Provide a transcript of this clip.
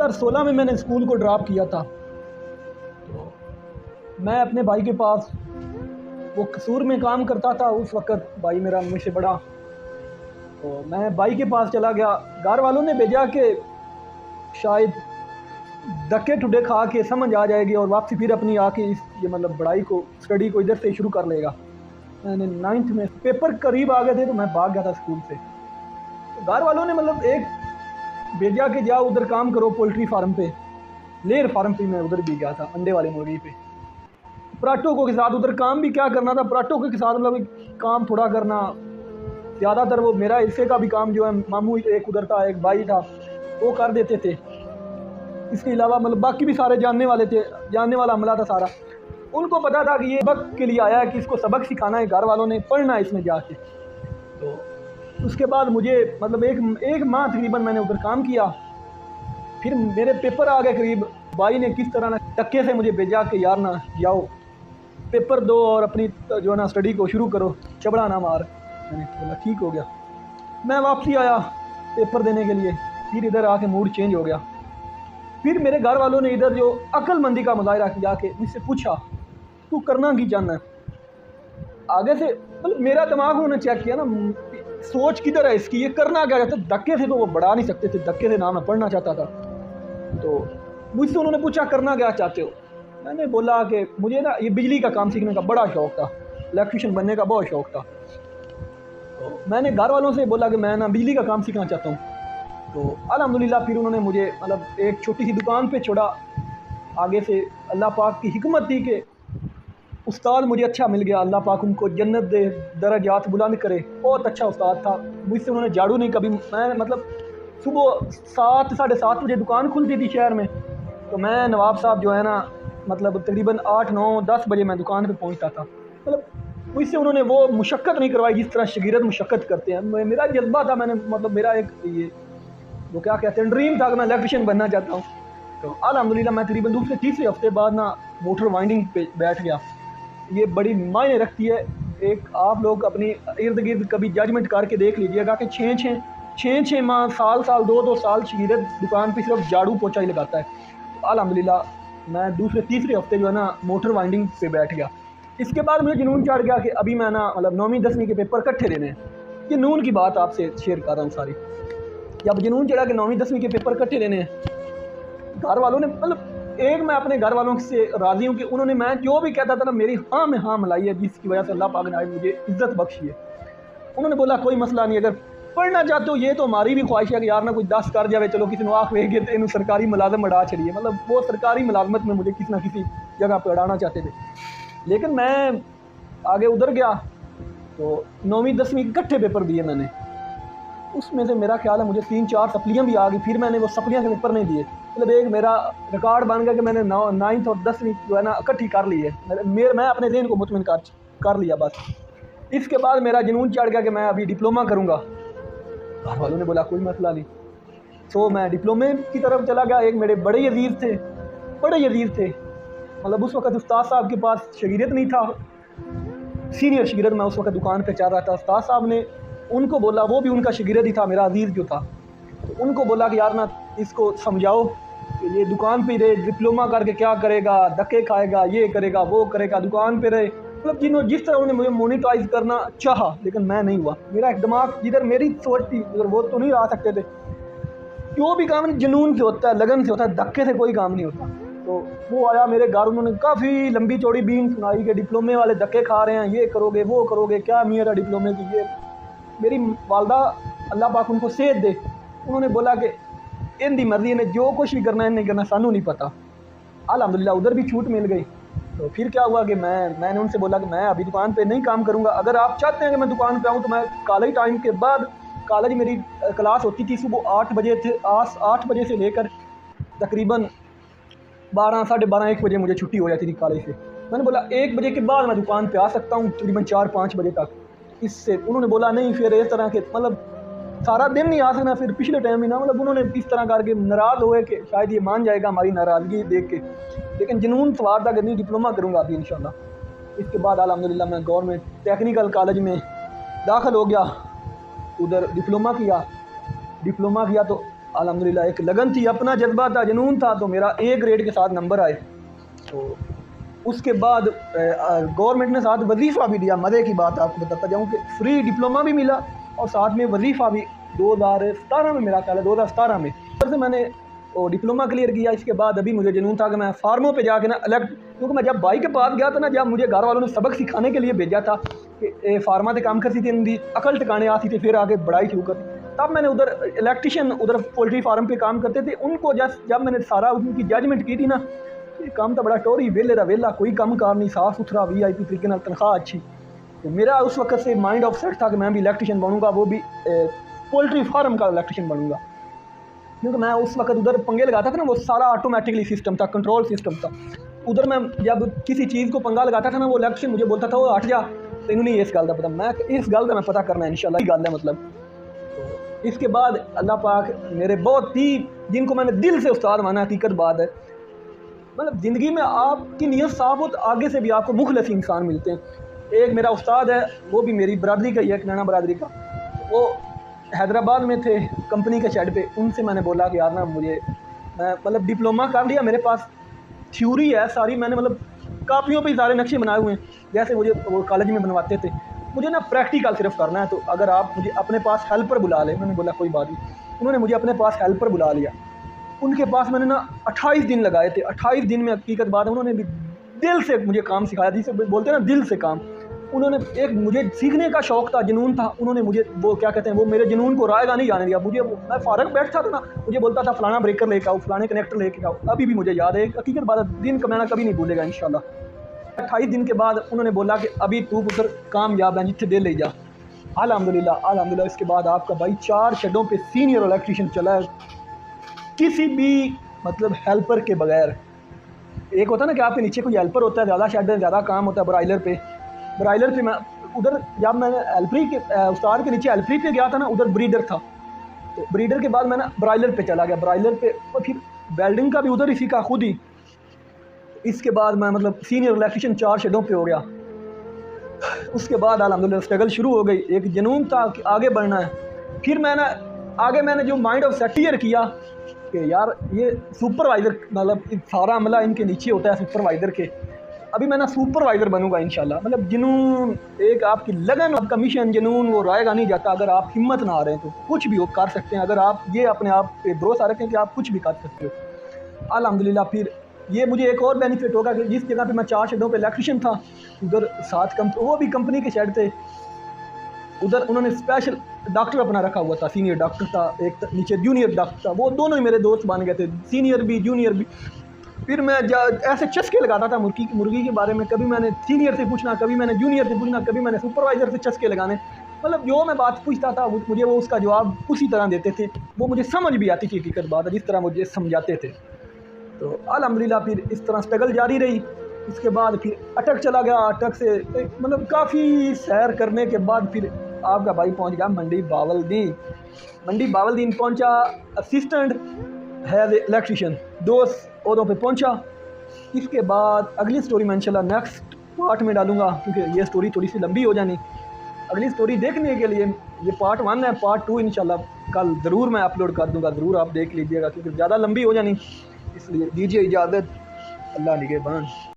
2016 में मैंने स्कूल को ड्रॉप किया था। तो मैं अपने भाई के पास, वो कसूर में काम करता था उस वक़्त, भाई मेरा मुझसे बड़ा। तो मैं भाई के पास चला गया। घर वालों ने भेजा कि शायद धक्के ठुड्डे खा के समझ आ जाएगी और वापसी फिर अपनी आके ये मतलब पढ़ाई को, स्टडी को इधर से शुरू कर लेगा। मैंने 9th में पेपर करीब आ गए थे तो मैं भाग गया था स्कूल से। तो घर वालों ने मतलब एक भेजा कि जाओ उधर काम करो पोल्ट्री फार्म पे, लेयर फार्म पे। मैं उधर भी गया था, अंडे वाले मुर्गी पे। पराठों के साथ उधर काम भी क्या करना था, पराठों के साथ मतलब काम थोड़ा करना। ज़्यादातर वो मेरा हिस्से का भी काम जो है, मामू एक उधर था, एक भाई था, वो कर देते थे। इसके अलावा मतलब बाकी भी सारे जानने वाले थे, जानने वाला अमला था सारा। उनको पता था कि ये सबक के लिए आया है, कि इसको सबक सिखाना है, घर वालों ने पढ़ना है इसमें जाके। तो उसके बाद मुझे मतलब एक माह तकरीबन मैंने उधर काम किया। फिर मेरे पेपर आ गए करीब। भाई ने किस तरह ना धक्के से मुझे भेजा कि यार ना जाओ पेपर दो और अपनी जो है ना स्टडी को शुरू करो, चबड़ा ना मार। मैंने बोला ठीक हो गया। मैं वापसी आया पेपर देने के लिए। फिर इधर आके मूड चेंज हो गया। फिर मेरे घर वालों ने इधर जो अक्लमंदी का मुजाहरा किया कि मुझसे पूछा तू करना की चाहना है आगे से। मतलब मेरा दिमाग उन्होंने चेक किया ना, सोच किधर है इसकी, ये करना क्या चाहता है। धक्के से तो वो बढ़ा नहीं सकते थे, धक्के से ना मैं पढ़ना चाहता था। तो मुझसे उन्होंने पूछा करना क्या चाहते हो। मैंने बोला कि मुझे ना ये बिजली का काम सीखने का बड़ा शौक़ था, इलेक्ट्रीशियन बनने का बहुत शौक़ था। तो मैंने घर वालों से बोला कि मैं ना बिजली का काम सीखना चाहता हूँ। तो अल्हम्दुलिल्लाह फिर उन्होंने मुझे मतलब एक छोटी सी दुकान पे छोड़ा। आगे से अल्लाह पाक की हिकमत थी कि उस्ताद मुझे अच्छा मिल गया, अल्लाह पाक उनको जन्नत दे, दर्जात बुलंद करे। बहुत अच्छा उस्ताद था। मुझसे उन्होंने झाड़ू नहीं कभी, मैं मतलब सुबह 7 साढ़े 7 बजे दुकान खुलती थी शहर में। तो मैं नवाब साहब जो है ना मतलब तकरीबन 8 9 10 बजे मैं दुकान पे पहुंचता था। मतलब मुझसे उन्होंने वो मुशक्क़त नहीं करवाई जिस तरह शागिर्द मुशक्क़त करते हैं। मेरा जज्बा था, मैंने मतलब मेरा एक ये वो क्या कहते हैं ड्रीम था कि मैं इलेक्ट्रीशियन बनना चाहता हूँ। तो अल्हम्दुलिल्लाह मैं तकरीबन दूसरे तीसरे हफ्ते बाद ना मोटर वाइंडिंग पे बैठ गया। ये बड़ी मायने रखती है। एक आप लोग अपनी इर्द गिर्द कभी जजमेंट करके देख लीजिएगा कि 6 माह, साल 2 साल शागिर्द दुकान पे सिर्फ झाड़ू पोछा ही लगाता है। तो अल्हम्दुलिल्लाह मैं दूसरे तीसरे हफ्ते जो है ना मोटर वाइंडिंग पे बैठ गया। इसके बाद मुझे जुनून चढ़ गया कि अभी मैं ना मतलब 9वीं 10वीं के पेपर इकट्ठे देने हैं। ये नून की बात आपसे शेयर कर रहा हूँ सारी। जब जुनून चढ़ा कि 9वीं 10वीं के पेपर इकट्ठे देने हैं, घर वालों ने मतलब एक मैं अपने घर वालों से राज़ी हूँ कि उन्होंने मैं जो भी कहता था ना मेरी हाँ में हाँ मिलाई है, जिसकी वजह से अल्लाह पाक ने मुझे इज़्ज़त बख्शी है। उन्होंने बोला कोई मसला नहीं, अगर पढ़ना चाहते हो ये तो हमारी भी ख्वाहिश है कि यार ना कोई 10 कर जाए, चलो किसी ने आँख वेख गए तो इन सरकारी मुलाजम बढ़ा चलिए। मतलब वो सरकारी मुलाजमत में मुझे किसी ना किसी जगह पर अड़ाना चाहते थे। लेकिन मैं आगे उधर गया तो 9वीं 10वीं इकट्ठे पेपर दिए मैंने। उसमें से मेरा ख्याल है मुझे 3-4 सप्लियाँ भी आ गई। फिर मैंने वो सप्लियाँ के पेपर नहीं दिए। मतलब एक मेरा रिकॉर्ड बन गया कि मैंने 9th और 10वीं जो है ना इकट्ठी कर ली है। मैं अपने ज़हन को मुतमिन कर लिया बस। इसके बाद मेरा जुनून चढ़ गया कि मैं अभी डिप्लोमा करूँगा। घर वालों ने बोला कोई मसला नहीं। तो मैं डिप्लोमे की तरफ चला गया। एक मेरे बड़े अजीज़ थे, मतलब उस वक़्त उस्ताद साहब के पास शागिर्द नहीं था, सीनियर शागिर्द मैं उस वक़्त दुकान पे चल रहा था। उस्ताद साहब ने उनको बोला, वो भी उनका शागिर्द ही था मेरा अजीज़ जो था, तो उनको बोला कि यार ना इसको समझाओ कि ये दुकान पे रहे, डिप्लोमा करके क्या करेगा, धक्के खाएगा, ये करेगा वो करेगा, दुकान पे रहे। मतलब जिस तरह उन्होंने मुझे मोनिटाइज़ करना चाहा, लेकिन मैं नहीं हुआ। मेरा एक दिमाग जिधर मेरी सोच थी उधर वो तो नहीं आ सकते थे। जो भी काम जुनून से होता है, लगन से होता है, धक्के से कोई काम नहीं होता। तो वो आया मेरे घर, उन्होंने काफ़ी लंबी चौड़ी बीन सुनाई कि डिप्लोमे वाले धक्के खा रहे हैं, ये करोगे वो करोगे, क्या मेरा डिप्लोमे की। ये मेरी वालदा अल्लाह पाक उनको सेहत दे, उन्होंने बोला कि इनकी मर्जी ने जो कुछ भी करना है नहीं करना सानू नहीं पता। अल्हम्दुलिल्लाह उधर भी छूट मिल गई। तो फिर क्या हुआ कि मैंने उनसे बोला कि मैं अभी दुकान पे नहीं काम करूँगा। अगर आप चाहते हैं कि मैं दुकान पे आऊँ तो मैं कॉलेज टाइम के बाद, कॉलेज मेरी क्लास होती थी सुबह 8 बजे थे, 8 बजे से लेकर तकरीबन 12 साढ़े 12 1 बजे मुझे छुट्टी हो जाती थी कॉलेज से। मैंने बोला 1 बजे के बाद मैं दुकान पे आ सकता हूँ तकरीबन 4-5 बजे तक। इससे उन्होंने बोला नहीं, फिर इस तरह के मतलब सारा दिन नहीं आ सकना। फिर पिछले टाइम ही ना मतलब उन्होंने इस तरह करके नाराज़ हुए कि शायद ये मान जाएगा हमारी नाराज़गी देख के। लेकिन जुनून सवार था कि नहीं डिप्लोमा करूँगा अभी इंशाल्लाह। इसके बाद अल्हम्दुलिल्लाह मैं गवर्नमेंट टेक्निकल कॉलेज में दाखिल हो गया, उधर डिप्लोमा किया। तो अल्हम्दुलिल्लाह एक लगन थी, अपना जज्बा था, जुनून था, तो मेरा ए ग्रेड के साथ नंबर आए। तो उसके बाद गवर्नमेंट ने साथ वजीफ़ा भी दिया। मज़े की बात आपको बताता जाऊँ कि फ्री डिप्लोमा भी मिला और साथ में वजीफ़ा भी 2017 में, मेरा ख्याल है 2017 में से मैंने वो डिप्लोमा क्लियर किया। इसके बाद अभी मुझे जुनून था कि मैं फार्मों पे जाके ना क्योंकि मैं जब भाई के पास गया था ना, जब मुझे घर वालों ने सबक सिखाने के लिए भेजा था कि फार्मा से काम करती थी, उनकी अकल टिकाने आती थी, फिर आगे पढ़ाई शुरू कर, तब मैंने उधर इलेक्ट्रिशियन उधर पोल्ट्री फार्म पे काम करते थे, उनको जब मैंने सारा उनकी जजमेंट की थी ना, ये काम तो बड़ा टोरी वेला कोई कम काम नहीं, साफ़ सुथरा VIP तरीके ना, तनख्वाह अच्छी। तो मेरा उस वक्त से माइंड ऑफ सेट था कि मैं भी इलेक्ट्रिशियन बनूंगा, वो भी पोल्ट्री फार्म का इलेक्ट्रिशियन बनूंगा। क्योंकि मैं उस वक्त उधर पंगे लगाता था ना, वो सारा ऑटोमेटिकली सिस्टम था, कंट्रोल सिस्टम था। उधर मैं जब किसी चीज़ को पंगा लगाता था ना, वो इलेक्ट्रिशियन मुझे बोलता था वो हट जा, तो इन्होंने इस गल का पता, मैं इस गल का मैं पता करना है इंशाल्लाह, गल है मतलब। तो इसके बाद अल्लाह पाक मेरे बहुत ही, जिनको मैंने दिल से उस्ताद माना, हकीकत बात है, मतलब ज़िंदगी में आपकी नीयत साफ हो तो आगे से भी आपको मुखलिस इंसान मिलते हैं। एक मेरा उस्ताद है, वो भी मेरी बरादरी का ही है, नैना बरादरी का, वो हैदराबाद में थे कंपनी के शेड पे। उनसे मैंने बोला कि यार ना मुझे, मैं मतलब डिप्लोमा कर लिया, मेरे पास थ्योरी है सारी, मैंने मतलब कापियों पे सारे नक्शे बनाए हुए हैं जैसे मुझे वो कॉलेज में बनवाते थे, मुझे ना प्रैक्टिकल सिर्फ करना है, तो अगर आप मुझे अपने पास हेल्पर बुला लें। मैंने बोला कोई बात नहीं। उन्होंने मुझे अपने पास हेल्पर बुला लिया। उनके पास मैंने ना 28 दिन लगाए थे। 28 दिन में हकीकत बात है, उन्होंने भी दिल से मुझे काम सिखाया, जिसे बोलते हैं ना दिल से काम। उन्होंने एक मुझे सीखने का शौक़ था, जुनून था, उन्होंने मुझे वो क्या कहते हैं, वो मेरे जुनून को रायगा नहीं जाने दिया। मुझे मैं फ़ारग बैठता था ना, मुझे बोलता था फलाना ब्रेकर लेके आओ, फलाने कनेक्टर लेके आओ। अभी भी मुझे याद है, हकीकत बात है, दिन का मैं कभी नहीं भूलेगा इंशाल्लाह। 28 दिन के बाद उन्होंने बोला कि अभी तू पुत्र कामयाब है, जितने दे ले जा। अल्हम्दुलिल्लाह। इसके बाद आपका भाई 4 शेडों पे सीनियर इलेक्ट्रीशियन चला है, किसी भी मतलब हेल्पर के बगैर। एक होता है ना कि आपके नीचे कोई हेल्पर होता है, ज़्यादा शेड है, ज़्यादा काम होता है। ब्राइलर पे मैं उधर, जब मैं हेल्परी के उस्ताद के नीचे हेल्परी पे गया था ना, उधर ब्रीडर था, तो ब्रीडर के बाद मैं ना ब्राइलर पे चला गया। ब्राइलर पे और फिर वेल्डिंग का भी उधर ही सीखा खुद ही। इसके बाद मैं मतलब सीनियर इलेक्ट्रीशियन 4 शेडों पे हो गया। उसके बाद अल्हम्दुलिल्लाह स्ट्रगल शुरू हो गई। एक जुनून था कि आगे बढ़ना है। फिर मैंने जो माइंड ऑफ सेट क्लियर किया कि यार ये सुपरवाइज़र, मतलब सारा अमला इनके नीचे होता है सुपरवाइज़र के। अभी मैं ना सुपरवाइज़र बनूंगा इंशाल्लाह। मतलब जुनून, एक आपकी लगन, आपका मिशन, जुनून वो रायगा नहीं जाता। अगर आप हिम्मत ना आ रहे हैं तो कुछ भी हो कर सकते हैं। अगर आप ये अपने आप पे भरोसा रखें कि आप कुछ भी कर सकते हो। अल्हम्दुलिल्लाह फिर ये मुझे एक और बेनिफिट होगा कि जिस जगह पे मैं 4 शेडों पे इलेक्ट्रिशियन था, उधर 7 वो भी कंपनी के शेड थे, उधर उन्होंने स्पेशल डॉक्टर अपना रखा हुआ था। सीनियर डॉक्टर था, एक नीचे जूनियर डॉक्टर था। वो दोनों ही मेरे दोस्त बन गए थे, सीनियर भी जूनियर भी। फिर मैं ऐसे चस्के लगाता था मुर्गी के बारे में। कभी मैंने सीनियर से पूछना, कभी मैंने जूनियर से पूछना, कभी मैंने सुपरवाइज़र से चस्के लगाने। मतलब जो मैं बात पूछता था मुझे वो उसका जवाब उसी तरह देते थे। वो मुझे समझ भी आती थी हकीकत बात है, जिस तरह मुझे समझाते थे। तो अल्हम्दुलिल्लाह फिर इस तरह स्ट्रगल जारी रही। इसके बाद फिर अटक चला गया। अटक से मतलब काफ़ी सैर करने के बाद फिर आपका भाई पहुंच गया मंडी बावलदीन पहुंचा, असिस्टेंट है इलेक्ट्रीशियन, 2 ओहदों पे पहुंचा। इसके बाद अगली स्टोरी मैं इंशाल्लाह नेक्स्ट पार्ट में डालूंगा, क्योंकि ये स्टोरी थोड़ी सी लंबी हो जानी। अगली स्टोरी देखने के लिए ये पार्ट 1 है, पार्ट 2 इंशाल्लाह कल ज़रूर मैं अपलोड कर दूंगा, ज़रूर आप देख लीजिएगा, क्योंकि ज़्यादा लंबी हो जानी। इसलिए दीजिए इजाज़त, अल्लाह निगहबान।